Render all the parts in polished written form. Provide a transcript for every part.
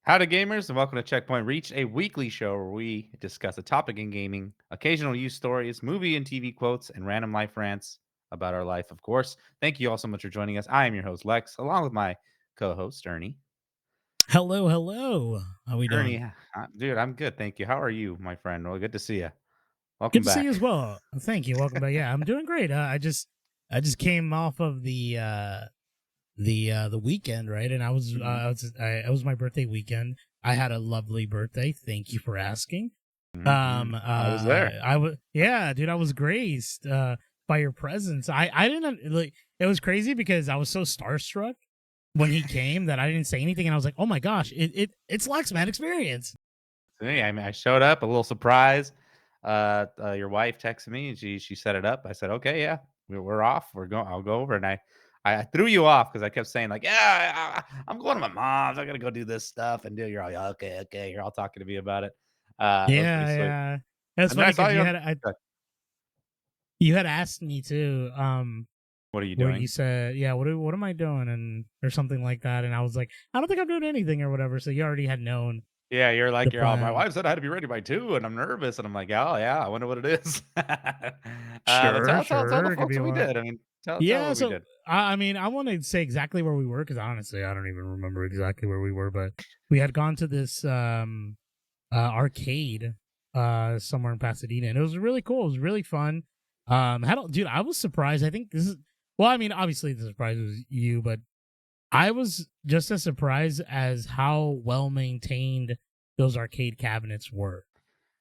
Howdy, gamers, and welcome to Checkpoint Reach, a weekly show where we discuss a topic in gaming, occasional news stories, movie and TV quotes, and random life rants about our life, of course. Thank you all so much for joining us. I am your host, Lex, along with my co host, Ernie. Hello, hello. How we doing? Ernie, dude, I'm good. Thank you. How are you, my friend? Well, good to see you. Good Welcome to see you back. as well. Thank you. Welcome back. Yeah, I'm doing great. I just came off of the weekend, right? And Hmm. it was my birthday weekend. I had a lovely birthday. Thank you for asking. I was there. I was yeah, dude. I was graced by your presence. I didn't like. It was crazy because I was so starstruck when he came that I didn't say anything, and I was like, oh my gosh, it's Lex Man experience. See, I mean, I showed up, a little surprise. Your wife texted me and she set it up. I said, "Okay, yeah, we're off. We're going. I'll go over." And I threw you off because I kept saying like, "Yeah, I'm going to my mom's. I gotta go do this stuff." And you're all, "Yeah, okay, okay." You're all talking to me about it. It was pretty Yeah, sweet. yeah. That's And then I funny saw because you on. you had asked me too, What are you where you doing? said, "Yeah, what am I doing?" and or something like that, and I was like, "I don't think I'm doing anything or whatever." So you already had known Yeah, you're the like, you're all. My plan. wife said I had to be ready by 2, and I'm nervous. And I'm like, "Oh yeah, I wonder what it is." But Sure, tell the sure, it could folks be a what we lot. did. I mean, tell Yeah, what we so did. I mean, I want to say exactly where we were because honestly, I don't even remember exactly where we were, but we had gone to this arcade somewhere in Pasadena, and it was really cool. It was really fun. Dude, I was surprised. I think this is well, I mean, obviously the surprise was you, but I was just as surprised as how well maintained those arcade cabinets were.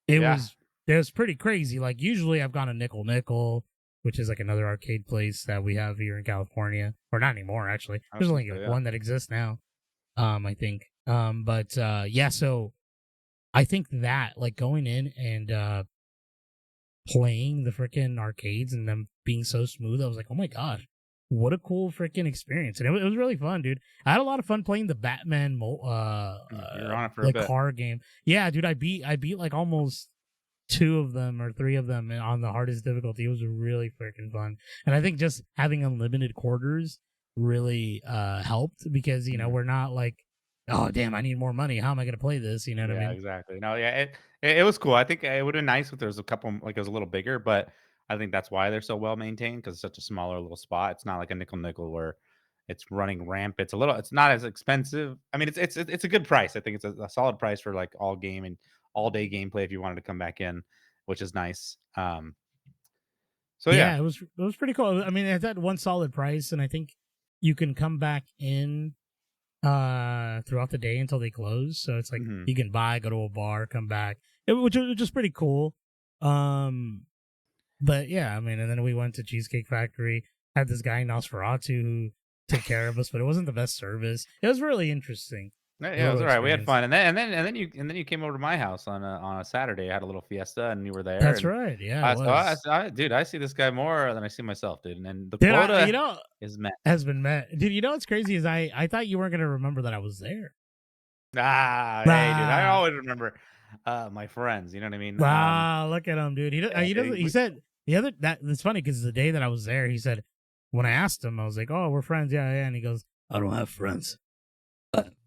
It Yeah, was it was pretty crazy. Like usually I've gone to Nickel Nickel, which is like another arcade place that we have here in California. Or not anymore actually. I was There's gonna only say like yeah. one that exists now. I think. But yeah, so I think that like going in and playing the freaking arcades and them being so smooth, I was like, oh my gosh, what a cool freaking experience. And it was really fun, dude. I had a lot of fun playing the Batman You're on it for a like bit. car game. Yeah, dude, I beat like almost two of them or three of them on the hardest difficulty. It was really freaking fun. And I think just having unlimited quarters really helped because, Mhm. we're not like, oh damn, I need more money. How am I gonna play this? You know what I Yeah, mean? exactly. No, yeah, it was cool. I think it would have been nice if there was a couple like, it was a little bigger, but I think that's why they're so well maintained because it's such a smaller little spot. It's not like a nickel where it's running rampant. It's not as expensive. I mean, it's a good price. I think it's a solid price for, like, all game and all-day gameplay if you wanted to come back in, which is nice. So yeah. Yeah, it was pretty cool. I mean, it's at one solid price, and I think you can come back in throughout the day until they close. So it's like Mhm. you can buy, go to a bar, come back, which is pretty cool. Um, but yeah, I mean, and then we went to Cheesecake Factory. Had this guy Nosferatu who took care of us, but it wasn't the best service. It was really interesting. Yeah, The yeah, it was little alright. We had experience. fun, and then you came over to my house on a Saturday. I had a little fiesta, and you were there, That's and right. Yeah, it so was. dude, I see this guy more than I see myself, dude, and the Dude, quota is met. has been met. Dude, you know what's crazy is I thought you weren't gonna remember that I was there. Hey, dude, I Ah, always remember, my friends, you know what I mean? look at him, dude. He Yeah, doesn't. He said the other that it's funny because the day that I was there, he said when I asked him, I was like, "Oh, we're friends, yeah, yeah," and he goes, "I don't have friends,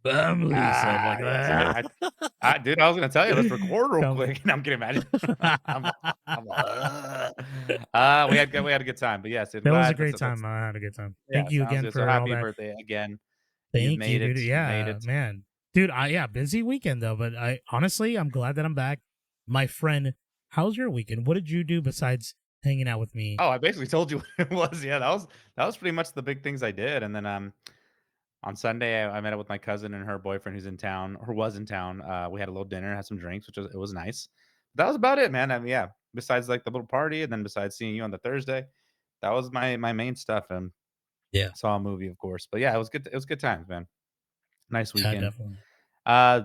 family," stuff like yeah, see, that. dude, I was gonna tell you, let's record real Come. quick, and I'm kidding, imagine. I'm all, we had a good time, but yes, I'm That was a glad great that's time. I had a good time. yeah, Thank you sounds again good. So for all happy that. birthday again. You've Thank you, made dude. it, you made Yeah, it. man, dude. Busy weekend though, but I honestly I'm glad that I'm back. My friend, how's your weekend? What did you do besides hanging out with me? Oh, I basically told you what it was. Yeah, that was pretty much the big things I did. And then on Sunday I met up with my cousin and her boyfriend who's in town or was in town. We had a little dinner, had some drinks, which was it was nice. That was about it, man. I mean, yeah. Besides like the little party, and then besides seeing you on the Thursday, that was my main stuff. And Yeah, saw a movie, of course. But yeah, it was good. It was good times, man. Nice yeah, weekend. definitely. Uh,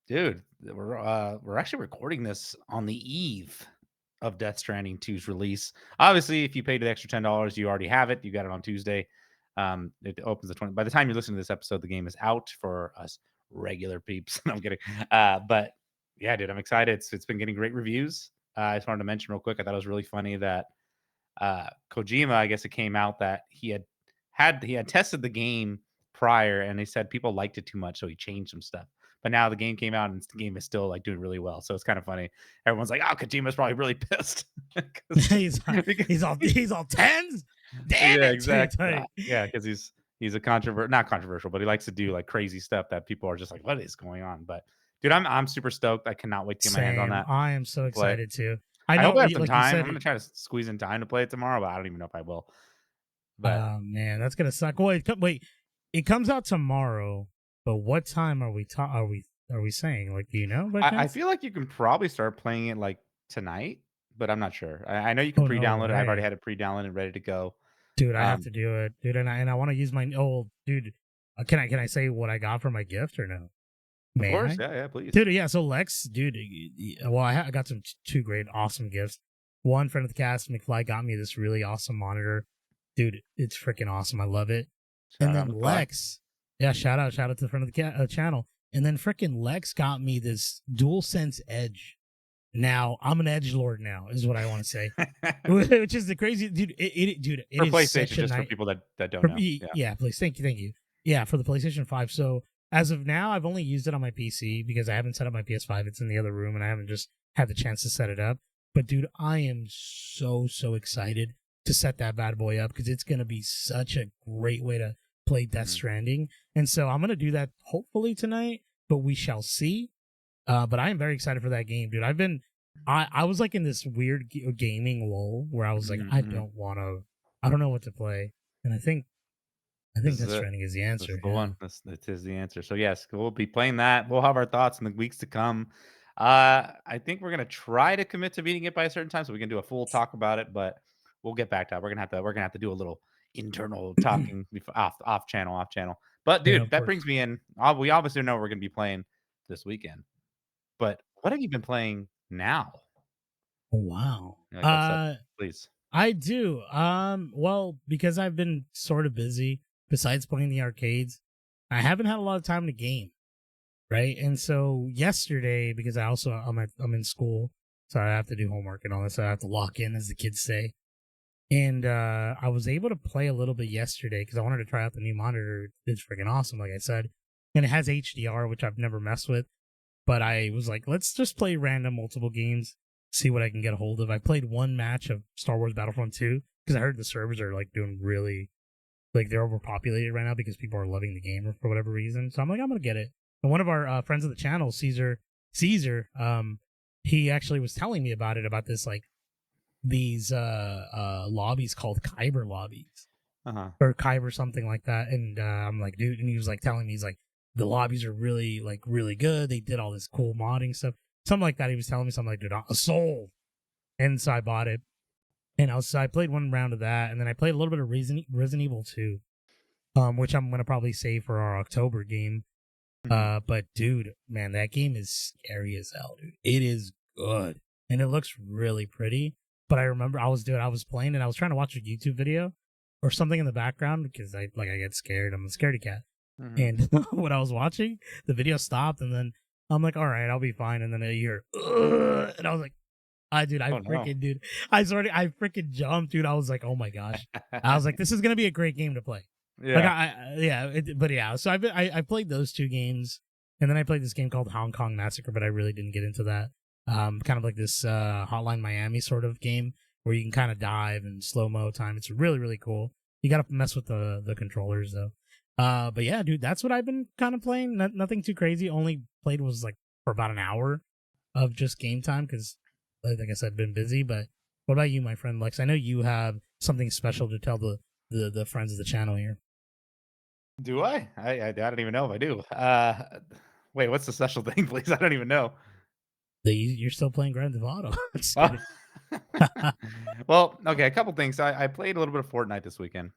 dude, we're actually recording this on the eve of Death Stranding 2's release. Obviously, if you paid the extra $10, you already have it. You got it on Tuesday. It opens the 20. By the time you're listening to this episode, the game is out for us regular peeps. No, I'm kidding. But yeah, dude, I'm excited. It's been getting great reviews. I just wanted to mention real quick. I thought it was really funny that Kojima, I guess it came out that he had tested the game prior, and they said people liked it too much, so he changed some stuff. But now the game came out and the game is still like doing really well. So it's kind of funny. Everyone's like, "Oh, Kojima's probably really pissed." 'Cause- he's because- he's all tens. Damn yeah, it! exactly. Like, Yeah, because he's a not controversial, but he likes to do like crazy stuff that people are just like, "What is going on?" But dude, I'm super stoked. I cannot wait to get my hands on same. that I am so and play it. excited too. I I hope know, I have some like you time. I'm said, gonna try to squeeze in time to play it tomorrow, but I don't even know if I will. But oh man, that's gonna suck. Wait, it comes out tomorrow, but what time are we are we saying? Like, do you know by I chance? feel like you can probably start playing it like tonight, but I'm not sure. I know you can Oh no pre-download it. I've already way, had it pre-downloaded and ready to go. dude! I have Um, to do it, dude, and I want to use my old dude. Can I say what I got for my gift or no? of May course, I? yeah, please. Dude, yeah. So Lex, dude. Well, I got some two great, awesome gifts. One friend of the cast, McFly, got me this really awesome monitor. Dude, it's freaking awesome. I love it. And Shout out then McFly. Lex, yeah, shout out to the friend of the channel. And then freaking Lex got me this DualSense Edge. Now I'm an edge lord. Now is what I want to say, which is the crazy dude. Dude, it For is PlayStation, such a just for night. people that don't know. Yeah. Yeah, please. Thank you. Yeah, for the PlayStation 5. So as of now, I've only used it on my PC because I haven't set up my PS5. It's in the other room and I haven't just had the chance to set it up. But dude, I am so excited to set that bad boy up because it's gonna be such a great way to play Death Mhm. Stranding. And so I'm gonna do that hopefully tonight, but we shall see. But I am very excited for that game, dude. I was like in this weird gaming lull where I was like, Mhm, I mhm. don't know what to play, and I This think is Death it. Stranding is the This is answer. the Yeah. one. This is the answer. So yes, we'll be playing that. We'll have our thoughts in the weeks to come. I think we're gonna try to commit to beating it by a certain time, so we can do a full talk about it. But we'll get back to that. We're gonna have to do a little internal talking off channel. But Yeah, dude, of that course. brings me in. We obviously know we're gonna be playing this weekend. But what have you been playing now? Oh, wow. Like upset, please. I do. Well, because I've been sort of busy, besides playing the arcades, I haven't had a lot of time to game, right? And so yesterday, because I'm in school, so I have to do homework and all that, so I have to lock in, as the kids say. And I was able to play a little bit yesterday because I wanted to try out the new monitor. It's freaking awesome, like I said, and it has HDR, which I've never messed with. But I was like, let's just play random multiple games, see what I can get a hold of. I played one match of Star Wars Battlefront 2 because I heard the servers are like doing really, like they're overpopulated right now because people are loving the game for whatever reason. So I'm like, I'm gonna get it. And one of our friends of the channel, Caesar, he actually was telling me about it, about this like these lobbies called Kyber lobbies Uh-huh. or Kyber something like that. And I'm like, dude, and he was like telling me, he's like, the lobbies are really good. They did all this cool modding stuff, something like that. He was telling me something like, dude, a soul. And so I bought it, and I played one round of that, and then I played a little bit of Resident Evil 2, which I'm gonna probably save for our October game. Mhm. But dude, man, that game is scary as hell, dude. It is good, and it looks really pretty. But I remember I was playing and I was trying to watch a YouTube video or something in the background because I get scared. I'm a scaredy cat. Mhm. And when I was watching, the video stopped, and then I'm like, all right, I'll be fine. And then I hear, "Ugh," and I was like, Oh no. dude, I freaking jumped, dude. I was like, oh my gosh. I was like, this is gonna be a great game to play. Like, Yeah. but yeah. So I played those two games, and then I played this game called Hong Kong Massacre, but I really didn't get into that. Kind of like this Hotline Miami sort of game where you can kind of dive and slow mo time. It's really cool. You gotta mess with the controllers though. But yeah, dude, that's what I've been kind of playing. Nothing too crazy. Only played was like for about an hour of just game time because, like I said, been busy. But what about you, my friend Lex? I know you have something special to tell the friends of the channel here. Do I? I don't even know if I do. Wait, what's the special thing, please? I don't even know. That you're still playing Grand Theft Auto. Just Oh. kidding. Well, okay, a couple things. I played a little bit of Fortnite this weekend,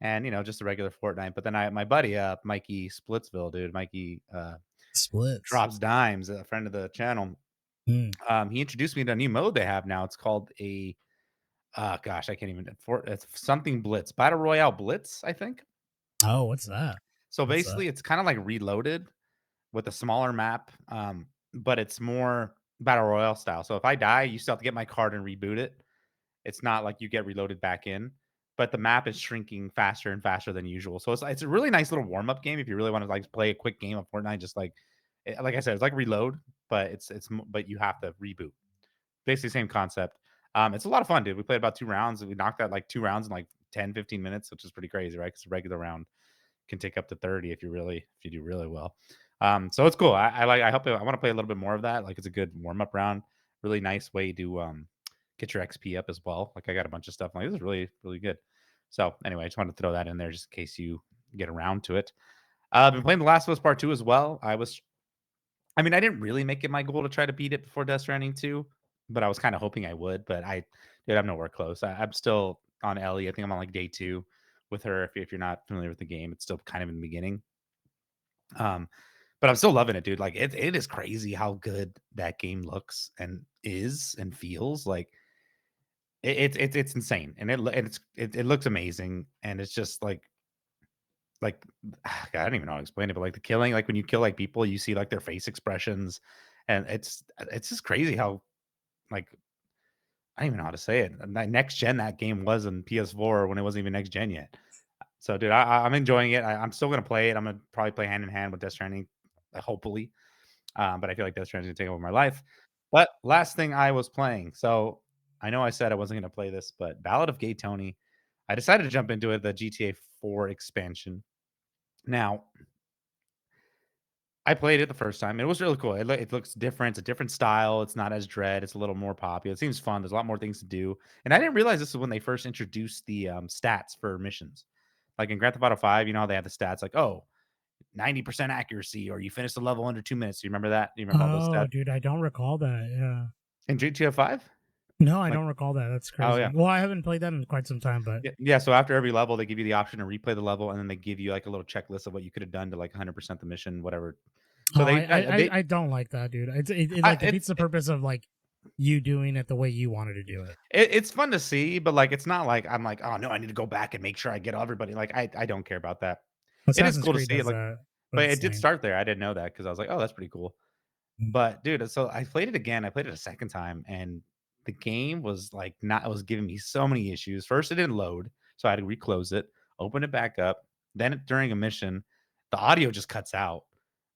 and just a regular Fortnite. But then my buddy, Mikey Splitsville, dude, Mikey Splits. drops dimes, a friend of the channel. Mm. He introduced me to a new mode they have now. It's called a gosh, I can't even it's something Blitz, Battle Royale Blitz, I think. Oh, what's that? So What's that? basically, it's kind of like Reloaded with a smaller map, but it's more battle royale style. So if I die, you still have to get my card and reboot it. It's not like you get reloaded back in, but the map is shrinking faster and faster than usual. So it's a really nice little warm up game if you really want to like play a quick game of Fortnite, just like like I said, it's like Reload, but but you have to reboot. Basically, same concept. It's a lot of fun, dude. We played about 2 rounds, and we knocked out like 2 rounds in like 10, 15 minutes, which is pretty crazy, right? Because a regular round can take up to 30 if you do really well. So it's cool. I hope I want to play a little bit more of that. Like it's a good warm up round. Really nice way to get your XP up as well. Like I got a bunch of stuff. I'm like this is really really good. So anyway, I just wanted to throw that in there just in case you get around to it. I've been playing The Last of Us Part 2 as well. I mean, I didn't really make it my goal to try to beat it before Death Stranding 2, but I was kind of hoping I would. But dude, I'm nowhere close. I'm still on Ellie. I think I'm on like day 2 with her. If you're not familiar with the game, it's still kind of in the beginning. Um, but I'm still loving it, dude. Like it is crazy how good that game looks and is and feels. Like it's insane, and it looks amazing, and it's just like God, I don't even know how to explain it, but like the killing, like when you kill like people, you see like their face expressions, and it's just crazy how like I don't even know how to say it. Next gen that game was in PS4 when it wasn't even next gen yet. So, dude, I'm enjoying it. I'm still gonna play it. I'm gonna probably play hand in hand with Death Stranding, hopefully. But I feel like Death Stranding is gonna take over my life. But last thing I was playing. So I know I said I wasn't gonna play this, but Ballad of Gay Tony. I decided to jump into it, the GTA 4 expansion. Now, I played it the first time. It was really cool. It looks different. It's a different style. It's not as dread. It's a little more popular. It seems fun. There's a lot more things to do. And I didn't realize this is when they first introduced the stats for missions. Like in Grand Theft Auto 5, you know how they have the stats like, oh, 90% accuracy, or you finish the level under 2 minutes. Do you remember that? Do you remember all those Oh, stats? dude, I don't recall that. Yeah. In GTA 5? No, I Like, don't recall that. That's oh, crazy. yeah. Well, I haven't played that in quite some time, but Yeah. So after every level, they give you the option to replay the level, and then they give you like a little checklist of what you could have done to like 100% the mission, whatever. oh, So I don't like that, dude. It I, like defeats the purpose of like you doing it the way you wanted to do it. it's fun to see, but, like, it's not like I'm like, "Oh, no, I need to go back and make sure I get everybody." Like, I don't care about that. It is Assassin's cool to Creed see it, does like that, but but it's it did lame. start there. I didn't know that because I was like, "Oh, that's pretty cool." But, dude, so I played it again. I played it a second time, and the game was, like, not it was giving me so many issues. First, it didn't load, so I had to reclose it, open it back up. Then during a mission, the audio just cuts out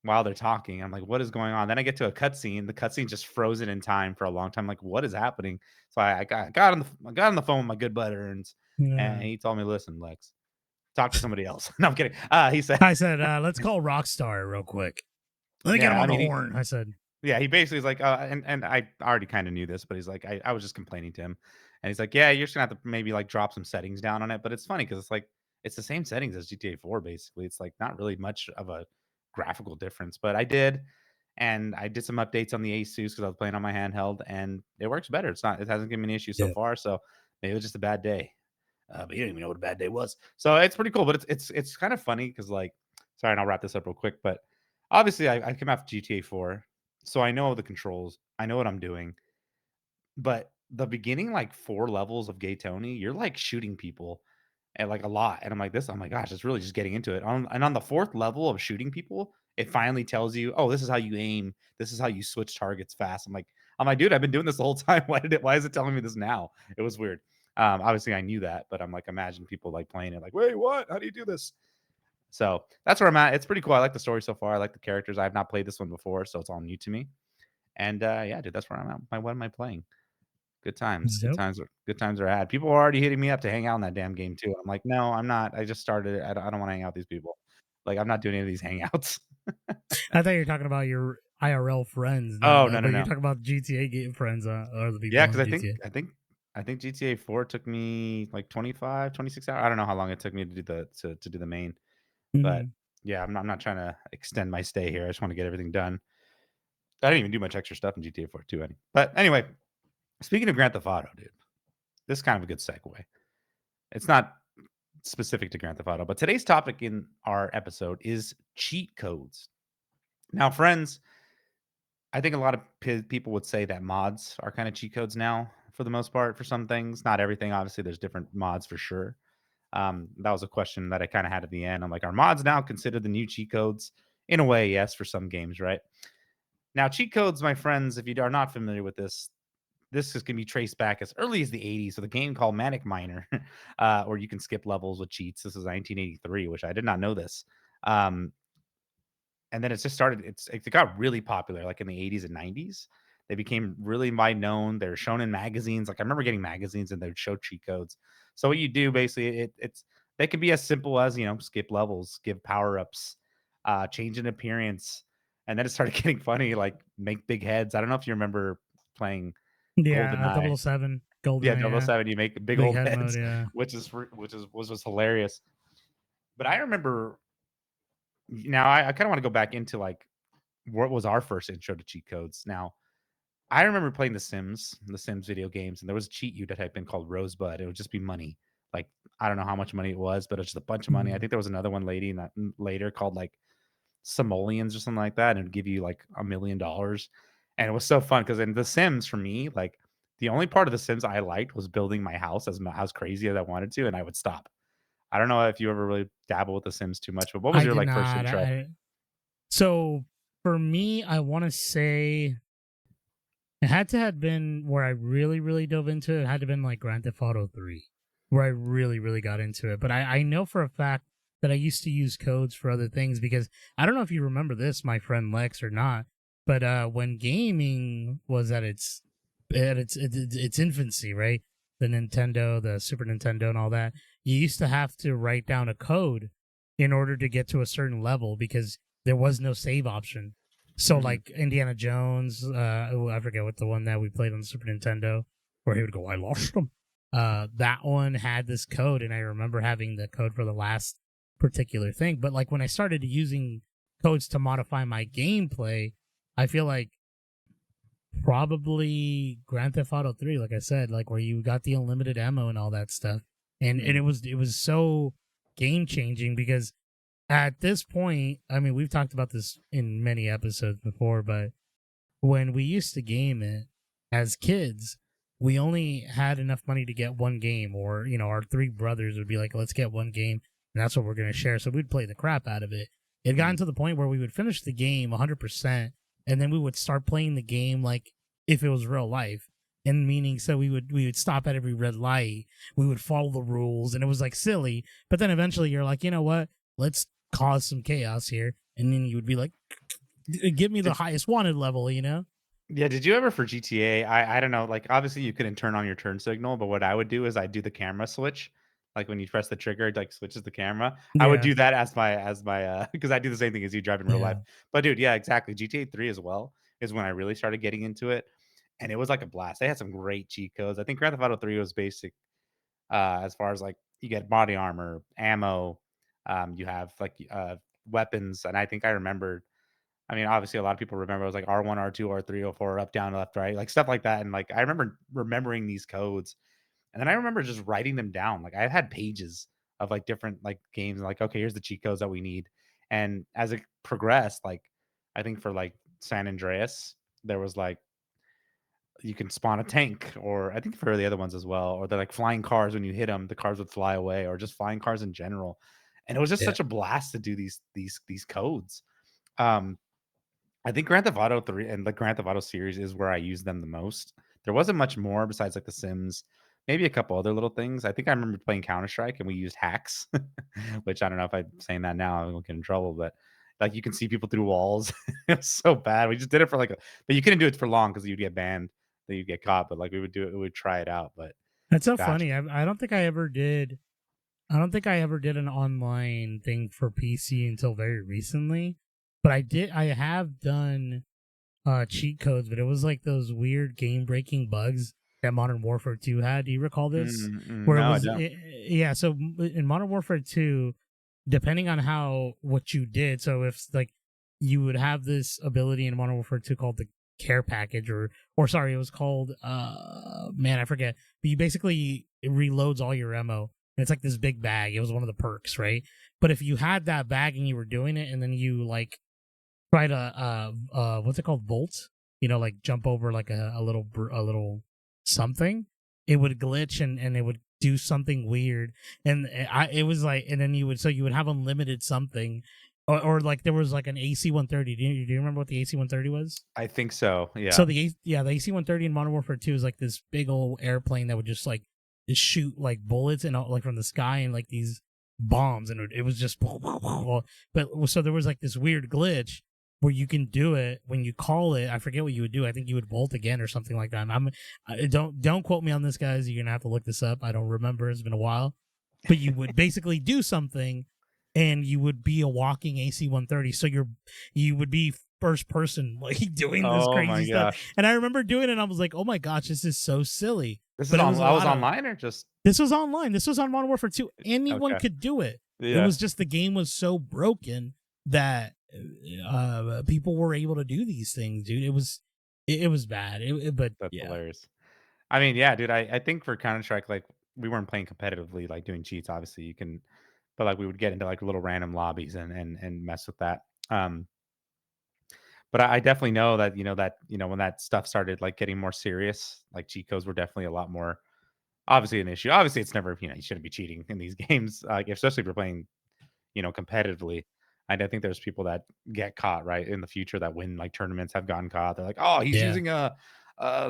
while they're talking. I'm like, "What is going on?" Then I get to a cutscene. The cutscene just frozen in time for a long time. Like, "What is happening?" So I got on the phone with my good bud Ernst, and Yeah. he told me, "Listen, Lex, talk to somebody else." No, I'm kidding. He said, I said, "Let's call Rockstar real quick. Let me get him "Yeah, I on the mean, horn." I said, yeah, he basically is like, and I already kind of knew this, but he's like, I was just complaining to him, and he's like, yeah, you're just gonna have to maybe like drop some settings down on it. But it's funny because it's like it's the same settings as GTA 4 basically. It's like not really much of a graphical difference, but I did some updates on the Asus because I was playing on my handheld, and it works better. It hasn't given me an issue so "Yeah, far, so maybe it was just a bad day. But you don't even know what a bad day was. So it's pretty cool, but it's kind of funny because like, sorry, and I'll wrap this up real quick. But obviously, I came after GTA 4, so I know the controls, I know what I'm doing. But the beginning, like 4 levels of Gay Tony, you're like shooting people and like a lot, and I'm like, this, oh my gosh, it's really just getting into it. And on the fourth level of shooting people, it finally tells you, oh, this is how you aim, this is how you switch targets fast. I'm like, dude, I've been doing this the whole time. Why is it telling me this now? It was weird. Obviously I knew that, but I'm like, imagine people like playing it like, wait, what? How do you do this? So that's where I'm at. It's pretty cool. I like the story so far. I like the characters. I have not played this one before, so it's all new to me. And yeah, dude, that's where I'm at. What am I playing? Good times. dope." Good times are had. People are already hitting me up to hang out in that damn game too. I'm like, no, I'm not. I just started it. I don't want to hang out with these people. Like, I'm not doing any of these hangouts. I thought you were talking about your IRL friends, not Oh no, no, but you're no. talking about GTA game friends, or the Yeah, people because in GTA. I think GTA 4 took me like 25, 26 hours. I don't know how long it took me to do to do the main, but Mhm. yeah, I'm not trying to extend my stay here. I just want to get everything done. I didn't even do much extra stuff in GTA 4 too. But anyway, speaking of Grand Theft Auto, dude, this is kind of a good segue. It's not specific to Grand Theft Auto, but today's topic in our episode is cheat codes. Now, friends, I think a lot of people would say that mods are kind of cheat codes now for the most part for some things. Not everything, obviously, there's different mods for sure. That was a question that I kind of had at the end. I'm like, are mods now considered the new cheat codes? In a way, yes, for some games, right? Now, cheat codes, my friends, if you are not familiar with this is going to be traced back as early as the 80s with a game called Manic Miner, where you can skip levels with cheats. This is 1983, which I did not know this. Um, and then it just started. It got really popular, like in the 80s and 90s. They became really wide known. They're shown in magazines. Like I remember getting magazines, and they would show cheat codes. So what you do basically, it's they can be as simple as skip levels, give power ups, change in appearance, and then it started getting funny. Like make big heads. I don't know if you remember playing Yeah, GoldenEye. 007, Yeah, GoldenEye, double yeah. seven. You make big Big old head mode, heads, yeah. which was hilarious. But I remember now I kind of want to go back into like what was our first intro to cheat codes. Now I remember playing the Sims video games, and there was a cheat you to type in called Rosebud. It would just be money. Like I don't know how much money it was, but it's just a bunch of money. I Mhm. think there was another one lady later called like simoleons or something like that, and it'd give you like $1 million. And it was so fun because in The Sims, for me, like the only part of The Sims I liked was building my house as crazy as I wanted to, and I would stop. I don't know if you ever really dabble with The Sims too much, but what was I your did like first not. intro? So for me, I want to say it had to have been where I really, really dove into it. It had to have been like Grand Theft Auto 3, where I really, really got into it. But I know for a fact that I used to use codes for other things because I don't know if you remember this, my friend Lex, or not. But when gaming was at its infancy, right? The Nintendo, the Super Nintendo, and all that, you used to have to write down a code in order to get to a certain level because there was no save option. So Mhm. like Indiana Jones, I forget what the one that we played on the Super Nintendo, where he would go, "I lost them." That one had this code, and I remember having the code for the last particular thing. But like when I started using codes to modify my gameplay, I feel like probably Grand Theft Auto 3, like I said, like where you got the unlimited ammo and all that stuff, and Mhm. it was so game changing because at this point, I mean, we've talked about this in many episodes before, but when we used to game it as kids, we only had enough money to get one game, or our three brothers would be like, "Let's get one game, and that's what we're gonna share." So we'd play the crap out of it. It got Mhm. to the point where we would finish the game 100%, and then we would start playing the game like if it was real life. And meaning, so we would stop at every red light, we would follow the rules, and it was like silly. But then eventually, you're like, you know what? Let's cause some chaos here, and then you would be like, "Give me the Did highest wanted level," you know? Yeah, did you ever for GTA? I don't know, like obviously you couldn't turn on your turn signal, but what I would do is I'd do the camera switch. Like when you press the trigger, it like switches the camera. I would Yeah, do that as my because I do the same thing as you drive in real life. yeah. But dude, yeah, exactly. GTA 3 as well is when I really started getting into it. And it was like a blast. They had some great cheat codes. I think Grand Theft Auto 3 was basic as far as like you get body armor, ammo, you have like weapons, and I think I remembered I mean, obviously, a lot of people remember it was like R1, R2, R3, R4, up, down, left, right, like stuff like that. And like, I remember remembering these codes, and then I remember just writing them down. Like, I've had pages of like different like games, and like, okay, here's the cheat codes that we need. And as it progressed, like, I think for like San Andreas, there was like you can spawn a tank, or I think for the other ones as well, or they're like flying cars. When you hit them, the cars would fly away, or just flying cars in general. And it was just Yeah. such a blast to do these codes. Um, I think Grand Theft Auto 3 and the Grand Theft Auto series is where I use them the most. There wasn't much more besides like The Sims, maybe a couple other little things. I think I remember playing Counter Strike and we used hacks, which I don't know if I'm saying that now, I won't get in trouble, but like you can see people through walls. It's so bad. We just did it for like but you couldn't do it for long because you'd get banned, then you'd get caught. But like we would do it, we would try it out. But That's so gosh, funny. I don't think I ever did. I don't think I ever did an online thing for PC until very recently. But I did. I have done cheat codes, but it was like those weird game breaking bugs that Modern Warfare 2 had. Do you recall this? Where it no, I was, don't. yeah. So in Modern Warfare 2, depending on what you did, so if like you would have this ability in Modern Warfare 2 called the care package, or sorry, it was called man, I forget. But you basically it reloads all your ammo. And it's like this big bag. It was one of the perks, right? But if you had that bag and you were doing it, and then you like try to what's it called, vault, like jump over like a little something, it would glitch, and it would do something weird. And it was like, and then you would have unlimited something, or like there was like an AC-130. Do you remember what the AC-130 was? I think so. So Yeah. the AC-130 in Modern Warfare 2 is like this big old airplane that would just shoot like bullets and like from the sky, and like these bombs, and it was just. But so there was like this weird glitch where you can do it when you call it. I forget what you would do. I think you would bolt again or something like that. And don't quote me on this, guys. You're gonna have to look this up. I don't remember. It's been a while. But you would basically do something, and you would be a walking AC-130. So you would be first person, like doing this Oh my crazy stuff. gosh. And I remember doing it, and I was like, oh my gosh, this is so silly. This is But it on. was a I was lot of- online or just This was online. This was on Modern Warfare 2. Anyone okay. could do it. It Yeah. was just the game was so broken that people were able to do these things, dude. It was bad. But That's yeah. hilarious. I mean, yeah, dude. I think for Counter-Strike, like we weren't playing competitively, like doing cheats. Obviously, you can, but like we would get into like little random lobbies and mess with that. But I definitely know that when that stuff started like getting more serious, like cheat codes were definitely a lot more obviously an issue. Obviously, it's never you shouldn't be cheating in these games, especially if you're playing competitively. And I think there's people that get caught right in the future that win like tournaments have gotten caught. They're like, oh, he's Yeah. using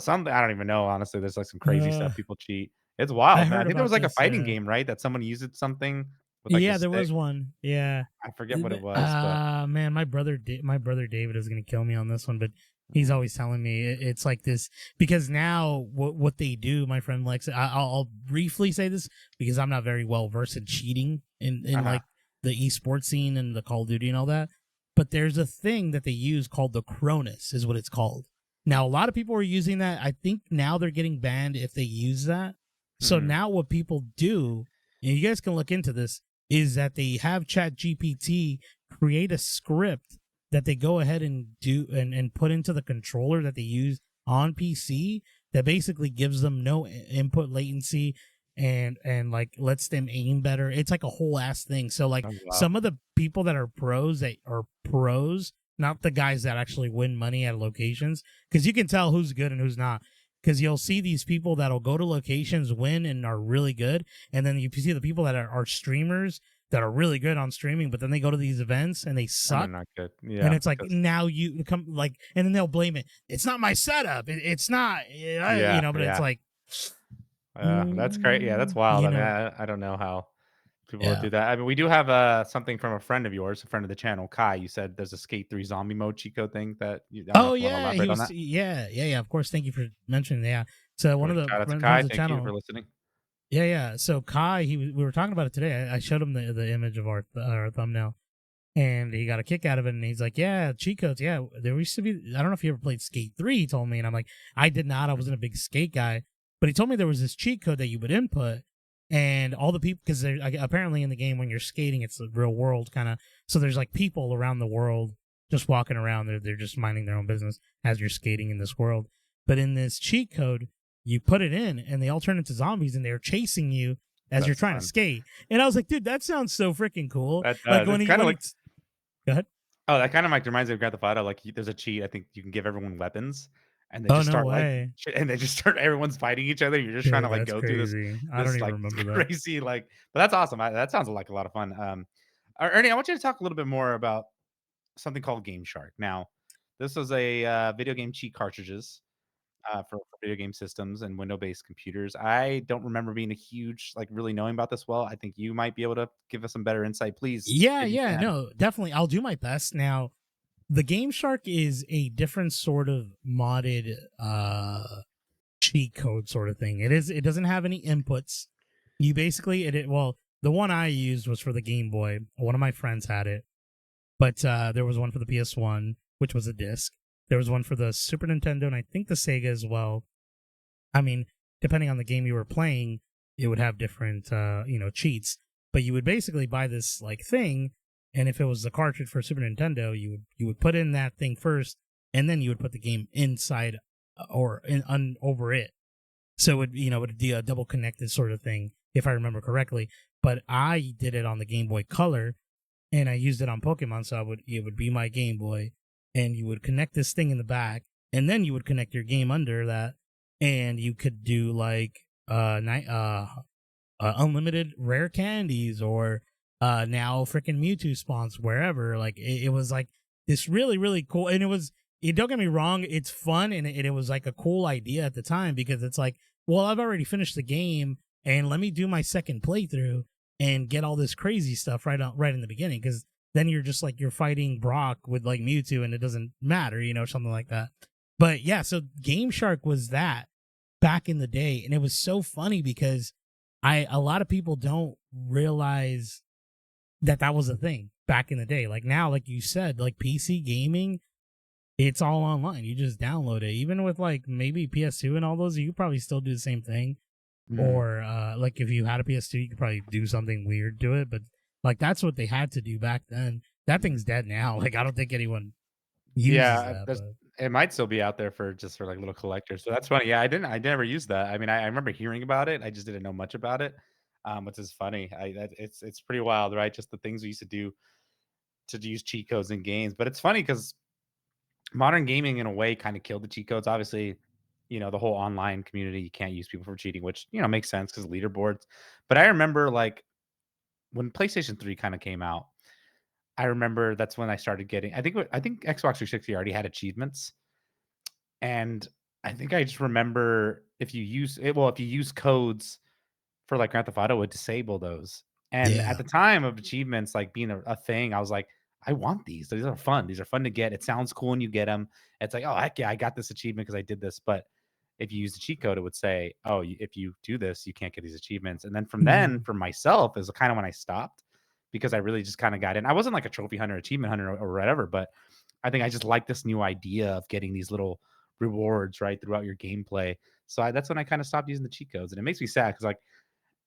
something. I don't even know. Honestly, there's like some crazy Uh, stuff people cheat. It's I wild, man. I heard think there was about like a this. fighting game, right? That someone used something with like Yeah, this there stick. was one. Yeah. I forget what it was, but Man, my brother David is gonna kill me on this one, but he's always telling me it's like this because now what they do, my friend Lex. I'll briefly say this because I'm not very well versed in cheating in like the esports scene and the Call of Duty and all that. But there's a thing that they use called the Cronus, is what it's called. Now a lot of people are using that. I think now they're getting banned if they use that. So now what people do, and you guys can look into this, is that they have ChatGPT create a script that they go ahead and do and put into the controller that they use on PC that basically gives them no input latency and like lets them aim better. It's like a whole ass thing. So like some of the people that are pros, not the guys that actually win money at locations, because you can tell who's good and who's not. Because you'll see these people that'll go to locations, win, and are really good. And then you see the people that are streamers that are really good on streaming, but then they go to these events and they suck. not good. Yeah. And it's like, now you come, like, and then they'll blame it. It's not my setup. It's not, but it's like. That's great. Yeah, that's wild. I mean, I don't know how people would do that. I mean, we do have something from a friend of yours, a friend of the channel, Kai. You said there's a Skate 3 zombie mode cheat code thing that you yeah, of course. Thank you for mentioning that. Yeah. So one of the shout out to friends Kai. of the Thank channel, you for listening. Yeah. So Kai, we were talking about it today. I showed him the image of our thumbnail, and he got a kick out of it. And he's like, "Yeah, cheat codes. Yeah, there used to be. I don't know if you ever played Skate 3." He told me, and I'm like, "I did not. I wasn't a big skate guy." But he told me there was this cheat code that you would input, and all the people, because apparently in the game when you're skating, it's the real world kind of. So there's like people around the world just walking around. They're just minding their own business as you're skating in this world. But in this cheat code, you put it in, and they all turn into zombies, and they're chasing you as you're trying to skate. And I was like, dude, that sounds so freaking cool. Like when go ahead. Oh, that kind of like reminds me of Grand Theft Auto. Like there's a cheat. I think you can give everyone weapons, and they just start and they just start. Everyone's fighting each other. You're just trying to like go through this. I don't even like remember that. Crazy but that's awesome. That sounds like a lot of fun. Ernie, I want you to talk a little bit more about something called GameShark. Now, this was a video game cheat cartridges for video game systems and Windows-based computers. I don't remember being a huge, really knowing about this well. I think you might be able to give us some better insight, please. Yeah, no, definitely. I'll do my best. Now, the GameShark is a different sort of modded cheat code sort of thing. It doesn't have any inputs. You basically the one I used was for the Game Boy. One of my friends had it, but there was one for the PS1, which was a disc. There was one for the Super Nintendo, and I think the Sega as well. I mean, depending on the game you were playing, it would have different, cheats. But you would basically buy this thing, and if it was the cartridge for Super Nintendo, you would put in that thing first, and then you would put the game inside or over it. So it would be a double connected sort of thing, if I remember correctly. But I did it on the Game Boy Color, and I used it on Pokemon, so it would be my Game Boy. And you would connect this thing in the back, and then you would connect your game under that, and you could do unlimited rare candies or now freaking Mewtwo spawns wherever. It was like this really, really cool, and don't get me wrong, it's fun, and it was like a cool idea at the time because it's like, well, I've already finished the game, and let me do my second playthrough. and get all this crazy stuff right in the beginning, because then you're just like you're fighting Brock with like Mewtwo and it doesn't matter, something like that. But yeah, so GameShark was that back in the day, and it was so funny because a lot of people don't realize that was a thing back in the day. Like now, like you said, like PC gaming, it's all online. You just download it. Even with like maybe PS2 and all those, you could probably still do the same thing. Mhm. Or like if you had a PS2, you could probably do something weird to it. But like that's what they had to do back then. That thing's dead now. Like I don't think anyone uses Yeah, that. there's But it might still be out there for just for, like, little collectors, so that's funny. Yeah, I never used that. I mean, I remember hearing about it, I just didn't know much about it, which is funny. It's pretty wild, right? Just the things we used to do to use cheat codes in games, but it's funny because modern gaming, in a way, kinda killed the cheat codes. Obviously, the whole online community, you can't use people for cheating, which, makes sense because leaderboards, but I remember, like, when PlayStation 3 kinda came out, I remember that's when I started getting I think Xbox 360 already had achievements. And I think I just remember if you use codes for, like, Grand Theft Auto, it would disable those. And at yeah, the time of achievements, like, being a thing, I was like, "I want these. These are fun. These are fun to get. It sounds cool when you get them. It's like, 'Oh, heck yeah, I got this achievement because I did this.'" But if you use the cheat code, it would say, "Oh, if you do this, you can't get these achievements." And then from then, Mhm. for myself, is kinda when I stopped because I really just kinda got in. I wasn't like a trophy hunter, achievement hunter, or whatever, but I think I just like this new idea of getting these little rewards, right, throughout your gameplay. So that's when I kinda stopped using the cheat codes, and it makes me sad because, like,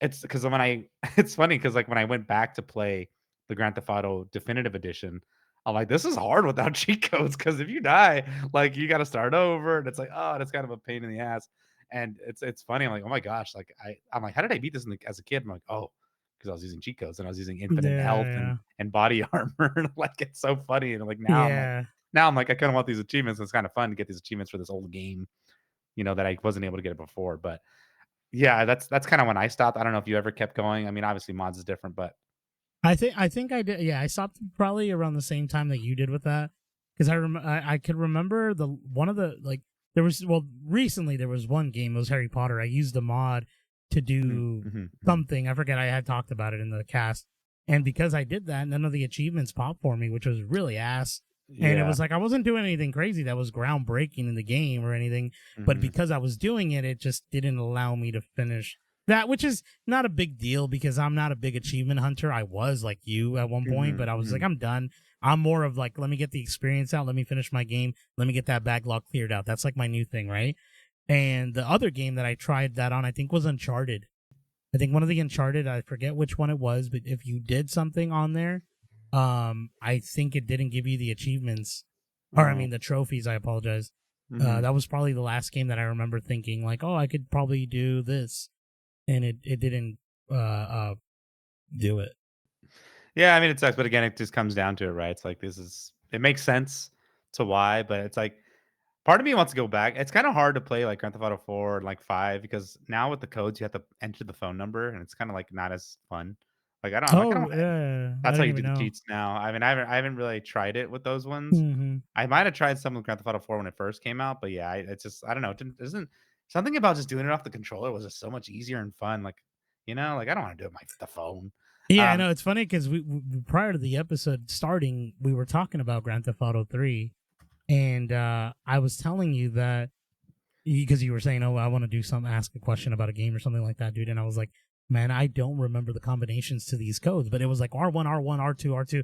it's because when I it's funny because, like, when I went back to play the Grand Theft Auto Definitive Edition, I'm like, "This is hard without cheat codes because if you die, like, you gotta start over," and it's like, "Oh, that's kind of a pain in the ass." And it's funny, I'm like, "Oh my gosh," like, I'm like, "How did I beat this as a kid?" I'm like, "Oh, because I was using cheat codes and I was using infinite health and Yeah, body armor," and, like, it's so funny, and, like, yeah. now I'm like, I kinda want these achievements, it's kinda fun to get these achievements for this old game, that I wasn't able to get it before, but yeah, that's kinda when I stopped. I don't know if you ever kept going. I mean, obviously, mods is different, but I think I did. Yeah, I stopped probably around the same time that you did with that, because I could remember the one of the like there was recently there was one game, it was Harry Potter. I used the mod to mhm, do mhm, mhm. something. I forget. I had talked about it in the cast, and because I did that, none of the achievements popped for me, which was really ass. And it Yeah, was like I wasn't doing anything crazy that was groundbreaking in the game or anything, but mhm, because I was doing it, it just didn't allow me to finish that, which is not a big deal because I'm not a big achievement hunter. I was like you at one point, mhm, but I was like, mhm. I'm done. I'm more of like, let me get the experience out. Let me finish my game. Let me get that backlog cleared out. That's like my new thing, right? And the other game that I tried that on, I think, was Uncharted. I think one of the Uncharted, I forget which one it was, but if you did something on there, I think it didn't give you the achievements, or I Oh, mean the trophies. I apologize. mhm. That was probably the last game that I remember thinking like, oh, I could probably do this, and it didn't do it. Yeah, I mean, it sucks, but again, it just comes down to it, right? It's like, it makes sense to why, but it's like part of me wants to go back. It's kinda hard to play, like, Grand Theft Auto 4 and, like, 5 because now with the codes, you have to enter the phone number, and it's kinda, like, not as fun. Like, I kinda Oh wanna yeah, I That's how didn't you even do the know. cheats now. I mean, I haven't really tried it with those ones. Hmm. I might have tried some with Grand Theft Auto 4 when it first came out, but yeah, it's just I don't know, it didn't isn't something about just doing it off the controller was just so much easier and fun, like, like, I don't wanna do it on my the phone. Yeah, I Um, know it's funny because we prior to the episode starting, we were talking about Grand Theft Auto 3, and I was telling you that because you were saying, "Oh, I want to do some ask a question about a game or something like that, dude," and I was like, "Man, I don't remember the combinations to these codes," but it was like R1, R1, R2, R2,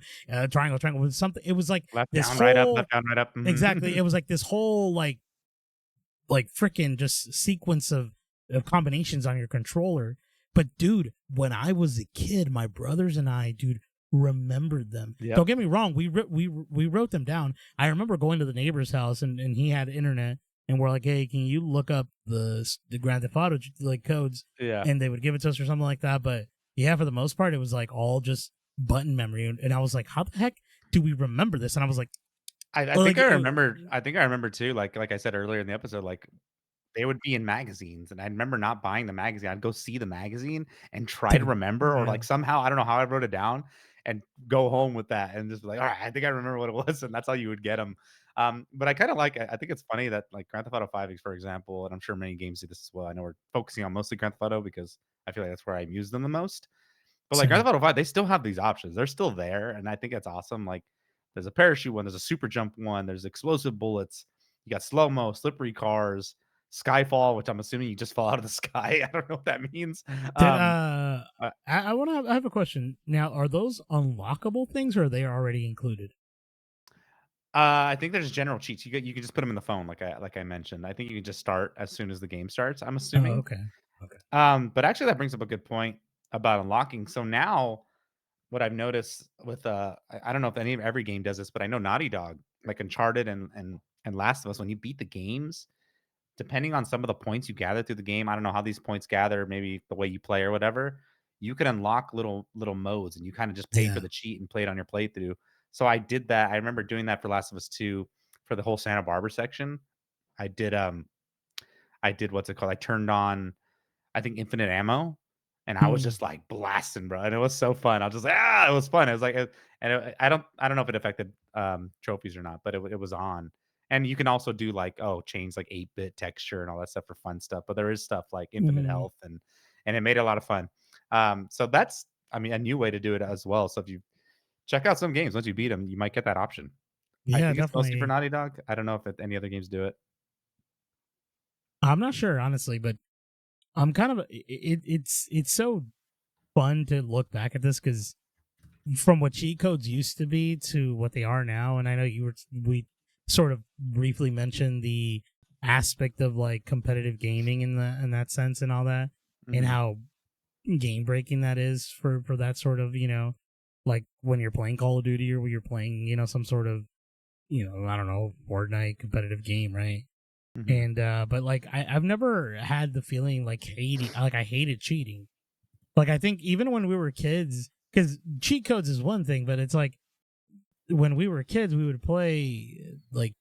triangle, triangle, with something. It was like this left whole down, right up, exactly. mhm. It was like this whole like freaking just sequence of combinations on your controller. But dude, when I was a kid, my brothers and I, dude, remembered them. Yep. Don't get me wrong, we wrote them down. I remember going to the neighbor's house and he had internet, and we're like, hey, can you look up the Grand Theft Auto like codes? Yeah. And they would give it to us or something like that. But yeah, for the most part, it was like all just button memory, and I was like, how the heck do we remember this? And I was like, I oh, think like, I remember too, like I said earlier in the episode, like, they would be in magazines, and I remember not buying the magazine. I'd go see the magazine and try to dude, remember, or, yeah. like, somehow, I don't know how I wrote it down, and go home with that and just be like, "Alright, I think I remember what it was," and that's how you would get them. But I kinda I think it's funny that, like, Grand Theft Auto 5, for example, and I'm sure many games do this as well. I know we're focusing on mostly Grand Theft Auto because I feel like that's where I've used them the most. But like Grand Same. Theft Auto 5, they still have these options. They're still there, and I think it's awesome. Like there's a parachute one, there's a super jump one, there's explosive bullets, you got slow mo, slippery cars, skyfall, which I'm assuming you just fall out of the sky. I don't know what that means. Did Uh, I have a question now. Are those unlockable things, or are they already included? I think there's general cheats. You can just put them in the phone, like I mentioned. I think you can just start as soon as the game starts. I'm Oh, assuming. okay, okay. But actually, that brings up a good point about unlocking. So now, what I've noticed with I don't know if every game does this, but I know Naughty Dog, like Uncharted and Last of Us, when you beat the games, depending on some of the points you gather through the game, I don't know how these points gather, maybe the way you play or whatever, you can unlock little modes and you kind of just pay for Yeah. the cheat and play it on your playthrough. So I did that. I remember doing that for Last of Us 2 for the whole Santa Barbara section. I did I did what's it called? I turned on I think infinite ammo, and I was Hmm. just like blasting, bro, and it was so fun. I was just like, it was fun. It was like, I don't know if it affected trophies or not, but it was on. And you can also do like change like 8-bit texture and all that stuff for fun stuff. But there is stuff like infinite Hmm. health and it made it a lot of fun. So that's I mean a new way to do it as well. So if you check out some games once you beat them, you might get that option. I Yeah, think it's mostly for definitely. Naughty Dog. I don't know if any other games do it. I'm not sure honestly, but I'm kind of it's so fun to look back at this because from what cheat codes used to be to what they are now, and I know we sort of briefly mentioned the aspect of like competitive gaming in that sense and all that, and Hmm. how game breaking that is for that sort of like when you're playing Call of Duty or when you're playing some sort of I don't know Fortnite competitive game, right? Hmm. And but like I've never had the feeling like hating like I hated cheating. Like I think even when we were kids, because cheat codes is one thing, but it's like when we were kids, we would play like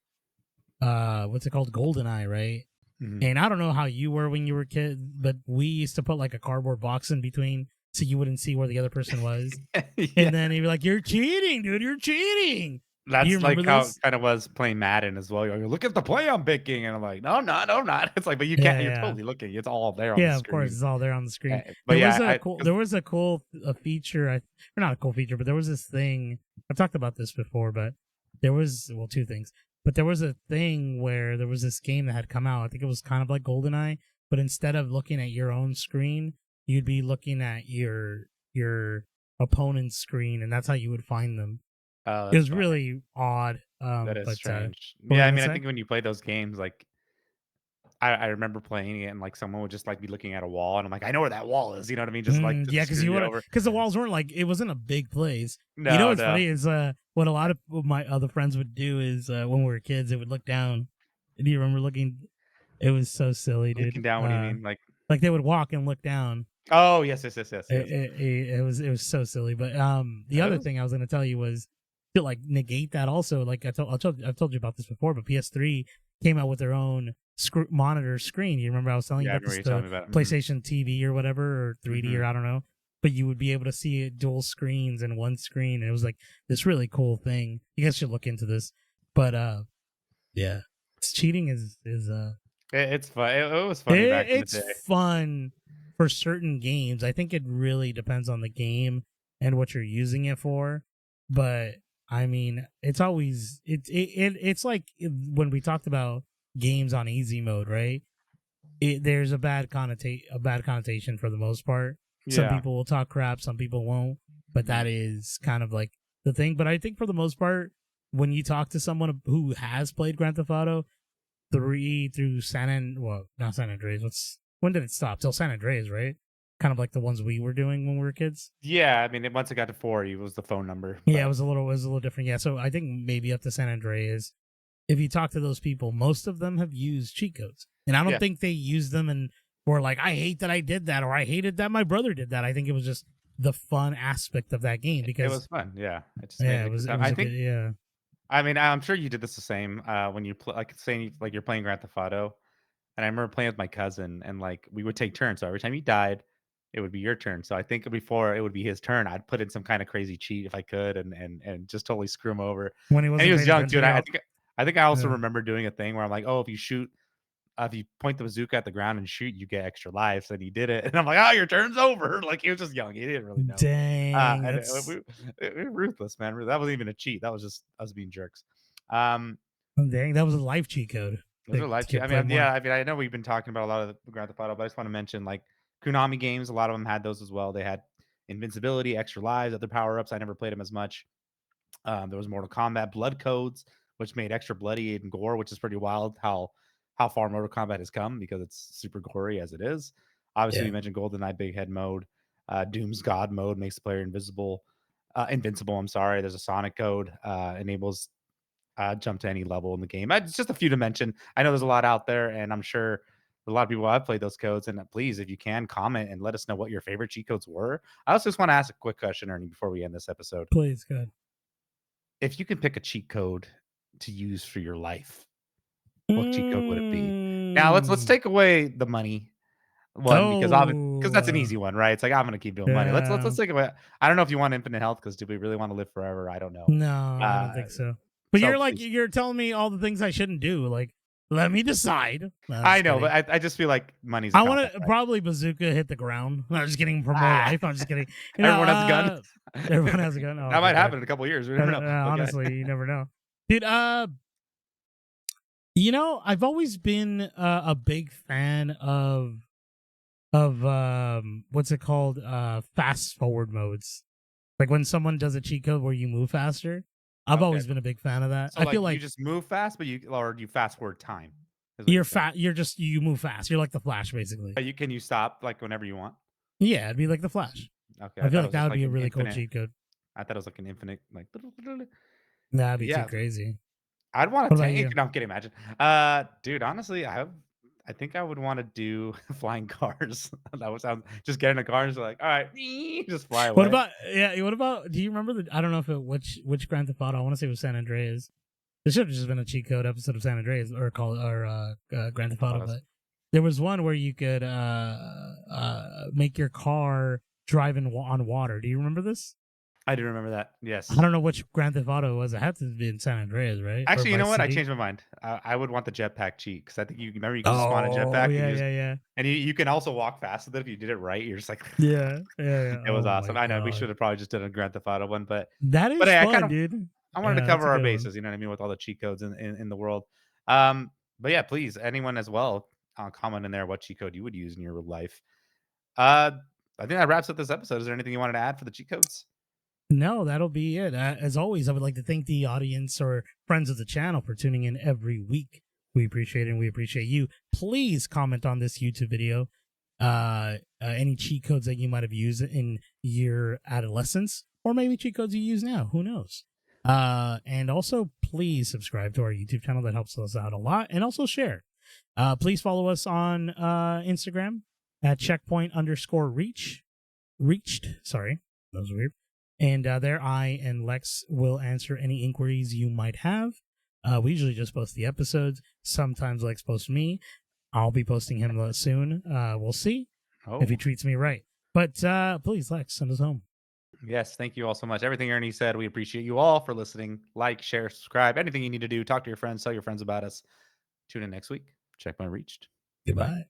what's it called, GoldenEye, right? Hmm. And I don't know how you were when you were a kid, but we used to put like a cardboard box in between so you wouldn't see where the other person was. Yeah. And then he'd be like, "You're cheating, dude! You're cheating!" Do you That's remember like how it this? kinda was playing Madden as well. You're like, "Look at the play I'm picking," and I'm like, "No, I'm not, no, I'm not." It's like, but you can't Yeah, you're yeah, totally looking. It's all there on the yeah. Of course, screen. it's all there on the screen. But yeah, I 'cause There was a cool a feature, or not a cool feature, but there was this thing. I've talked about this before, but there was two things. But there was a thing where there was this game that had come out. I think it was kind of like GoldenEye, but instead of looking at your own screen, you'd be looking at your opponent's screen, and that's how you would find them. oh, It that's was funny. really odd. That is But strange. what were Yeah, you I gonna mean, I say? think when you play those games, like, I remember playing it and, like, someone would just, like, be looking at a wall, and I'm like, "I know where that wall is," you know what I mean? Just, like, just Yeah, to because screw you would over. because the walls weren't like it wasn't a big place. You know No, what's no. funny is what a lot of my other friends would do is when we were kids they would look down. Do you remember looking? It was so silly, Looking dude. down, what do you mean? Like Like they would walk and look down. oh, yes, yes, yes, yes, yes. It was so silly. But the That other was thing I was going to tell you was to like negate that also. Like I've told you about this before, but PS3 came out with their own monitor screen. You remember I was telling you yeah, I about remember this you telling the me about it. Mhm, PlayStation TV or whatever or 3D or mhm. I don't know. But you would be able to see it dual screens in one screen, and it was like this really cool thing. You guys should look into this. But yeah, cheating is It's fun. It was funny back in the it's day. fun for certain games. I think it really depends on the game and what you're using it for. But I mean, it's always it's like when we talked about games on easy mode, right? There's a bad connotation for the most part. Some Yeah. people will talk crap, some people won't. But Mhm. that is kind of like the thing. But I think for the most part, when you talk to someone who has played Grand Theft Auto, 3 through not San Andreas. When did it stop? Till San Andreas, right? Kind of like the ones we were doing when we were kids. Yeah, I mean, once it got to 4, it was the phone number, Yeah, but it was a little different. Yeah, so I think maybe up to San Andreas, if you talk to those people, most of them have used cheat codes, and I don't yeah, think they use them and were like, "I hate that I did that," or "I hated that my brother did that." I think it was just the fun aspect of that game it because was fun, yeah, it just made yeah, it a good it time. was I a good think yeah. I mean, I'm sure you did this the same, when you like, saying like, you're playing Grand Theft Auto, and I remember playing with my cousin, and, like, we would take turns, so every time he died, it would be your turn, so I think before it would be his turn, I'd put in some kinda crazy cheat if I could and just totally screw him over, When he and he wasn't was paying young too, and attention, I yeah, think I also yeah. remember doing a thing where I'm like, "Oh, if you shoot if you point the bazooka at the ground and shoot, you get extra lives. And he did it, and I'm like, oh, your turn's over. Like he was just young, he didn't really know. Dang, And that's we were ruthless, man. That wasn't even a cheat. That was just us being jerks. Um, dang, that was a life cheat code. those are Like live to cheat. I play mean, yeah. more. I mean, I know we've been talking about a lot of the Grand Theft Auto, but I just want to mention like Konami games. A lot of them had those as well. They had invincibility, extra lives, other power ups. I never played them as much. There was Mortal Kombat blood codes, which made extra bloody and gore, which is pretty wild how far Mortal Kombat has come because it's super gory as it is. Obviously, Yeah. we mentioned GoldenEye Big Head mode. Doom's God mode makes the player invincible. I'm sorry. There's a Sonic code, enables jump to any level in the game. It's just a few to mention. I know there's a lot out there, and I'm sure a lot of people have played those codes. And please, if you can, comment and let us know what your favorite cheat codes were. I also just want to ask a quick question, Ernie, before we end this episode. Please, good. If you could pick a cheat code to use for your life, what cheat code would it be? Now let's Mm. take away the money one because Oh, that's an easy one, right? It's like I'm gonna keep doing money. yeah. Let's take away. I don't know if you want infinite health because do we really want to live forever? I don't know. No, I don't Uh, think so. But so you're like please, you're telling me all the things I shouldn't do. Like, let me decide. No, I'm I just know, but kidding. I just feel like money's a I want concept, to right? probably bazooka hit the ground. I'm just kidding for more Ah, life. I'm just kidding. everyone has a gun. Everyone has a gun. Oh, That okay, might good. happen in a couple of years. We never know. Okay. Honestly, you never know, dude. I've always been a big fan of what's it called? Fast forward modes. Like when someone does a cheat code where you move faster. I've Okay. always been a big fan of that. So I like feel you like just move fast, but you fast forward time is what you're saying. you're just you move fast. You're like the Flash, basically. You can you stop like whenever you want? Yeah, it'd be like the Flash. Okay, I I feel thought it like was that just would like be a an really cool infinite. cheat code. I thought it was like an infinite, like. That'd be too Yeah, crazy. I'd want What to about tank. you? No, I'm kidding. Imagine, dude. Honestly, I think I would want to do flying cars. That would sound just get in a car and just like, all right, just fly What away. about yeah? What about? Do you remember the? I don't know if it which Grand Theft Auto. I want to say it was San Andreas. This should have just been a cheat code episode of San Andreas or Grand Theft Auto, but there was one where you could make your car drive on water. Do you remember this? I do remember that. I Yes. don't know which Grand Theft Auto it was. It had to be in San Andreas, right? Or Actually, you know Vice what? I City. changed my mind. I would want the jetpack cheat because I think you remember you can just spawn a Oh jetpack and yeah, you just yeah, yeah, and you can also walk fast with it if you did it right. You're just like, yeah, yeah, yeah. it was Oh awesome. my I know we should god, have probably just done a Grand Theft Auto one, that but is hey, fun, dude. I wanted to Yeah, that's cover a our good one. bases. You know what I mean with all the cheat codes in the world. But yeah, please, anyone as well, comment in there what cheat code you would use in your life. Uh, I think that wraps up this episode. Is there anything you wanted to add for the cheat codes? No, that'll be it. As always, I would like to thank the audience or friends of the channel for tuning in every week. We appreciate it and we appreciate you. Please comment on this YouTube video. Any cheat codes that you might have used in your adolescence, or maybe cheat codes you use now. Who knows? And also, please subscribe to our YouTube channel. That helps us out a lot. And also share. Please follow us on Instagram at reached. Sorry, that was weird. And there, I and Lex will answer any inquiries you might have. We usually just post the episodes. Sometimes Lex posts me. I'll be posting him soon. We'll see if he Oh, treats me right. But please, Lex, send us home. yes. Thank you all so much. Everything Ernie said, we appreciate you all for listening. Like, share, subscribe. Anything you need to do, talk to your friends, tell your friends about us. Tune in next week. Check my reached. Goodbye. Goodbye.